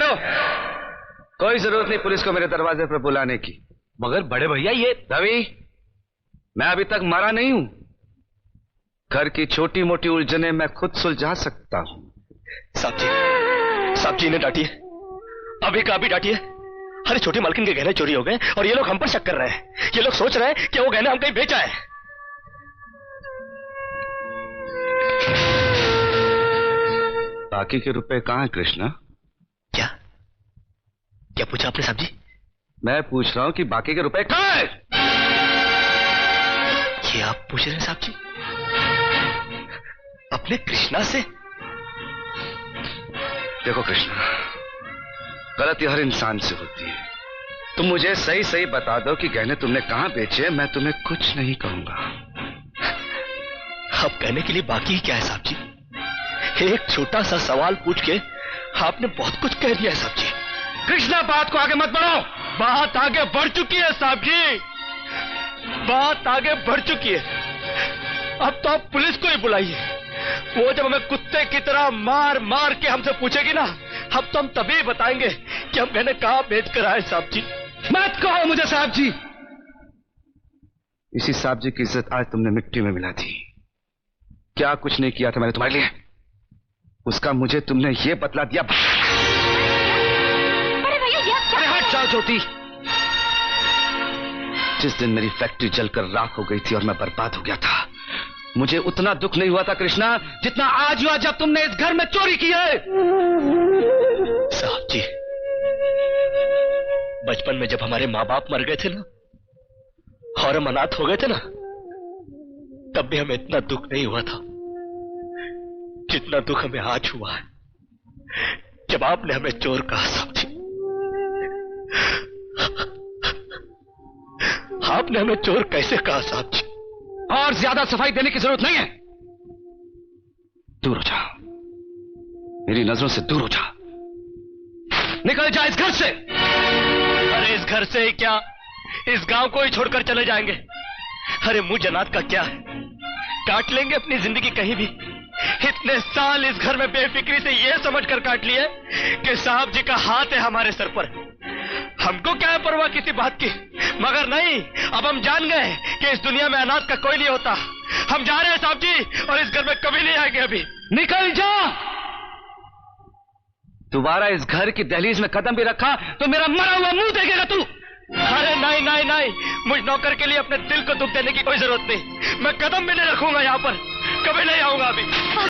लो, कोई जरूरत नहीं पुलिस को मेरे दरवाजे पर बुलाने की। मगर बड़े भैया ये रवि, मैं अभी तक मरा नहीं हूं। घर की छोटी मोटी उलझने मैं खुद सुलझा सकता हूं। साहब जी ने डांटी है, अभी का भी डांटी है। अरे छोटी मालकिन के गहने चोरी हो गए और ये लोग हम पर शक कर रहे हैं। ये लोग सोच रहे हैं कि वो गहने हम कहीं बेचा है। बाकी के रुपए कहां है कृष्णा? क्या क्या पूछा आपने साहब जी? मैं पूछ रहा हूं कि बाकी के रुपए कहां है? ये आप पूछ रहे हैं साहब जी अपने कृष्णा से? देखो कृष्णा, गलती हर इंसान से होती है। तुम मुझे सही सही बता दो कि गहने तुमने कहां बेचे, मैं तुम्हें कुछ नहीं कहूंगा। अब कहने के लिए बाकी ही क्या है साहब जी? एक छोटा सा सवाल पूछ के आपने बहुत कुछ कह दिया है साहब जी। कृष्णा, बात को आगे मत बढ़ाओ। बात आगे बढ़ चुकी है साहब जी, बात आगे बढ़ चुकी है। अब तो आप पुलिस को ही बुलाइए। वो जब हमें कुत्ते की तरह मार मार के हमसे पूछेगी ना, अब तो हम तभी बताएंगे कि हम गहने कहां बेच कर आए साहब जी। मत कहो मुझे साहब जी। इसी साहब जी की इज्जत आज तुमने मिट्टी में मिला दी। क्या कुछ नहीं किया था मैंने तुम्हारे लिए, उसका मुझे तुमने ये बतला दिया। अरे हट जाओ ज्योति। जिस दिन मेरी फैक्ट्री जलकर राख हो गई थी और मैं बर्बाद हो गया था, मुझे उतना दुख नहीं हुआ था कृष्णा जितना आज हुआ जब तुमने इस घर में चोरी की है। साहब जी, बचपन में जब हमारे माँ बाप मर गए थे ना और हम अनाथ हो गए थे ना, तब भी हमें इतना दुख नहीं हुआ था जितना दुख हमें आज हुआ है जब आपने हमें चोर कहा साहब जी। आपने हमें चोर कैसे कहा साहब जी? और ज्यादा सफाई देने की जरूरत नहीं है। दूर हो जा, मेरी नजरों से दूर हो जा। निकल जा इस घर से। अरे इस घर से ही क्या, इस गांव को ही छोड़कर चले जाएंगे। अरे मुंह जनात का क्या है, काट लेंगे अपनी जिंदगी कहीं भी। इतने साल इस घर में बेफिक्री से ये समझकर काट लिए कि साहब जी का हाथ है हमारे सर पर। हमको क्या है परवाह किसी बात की, मगर नहीं, अब हम जान गए कि इस दुनिया में अनाथ का कोई नहीं होता। हम जा रहे हैं साहब जी और इस घर में कभी नहीं आएंगे। अभी निकल जा। दोबारा इस घर की दहलीज में कदम भी रखा तो मेरा मरा हुआ मुंह देखेगा तू। अरे नहीं नहीं नहीं, मुझ नौकर के लिए अपने दिल को दुख देने की कोई जरूरत नहीं। मैं कदम भी नहीं रखूंगा यहाँ पर, कभी नहीं आऊंगा अभी।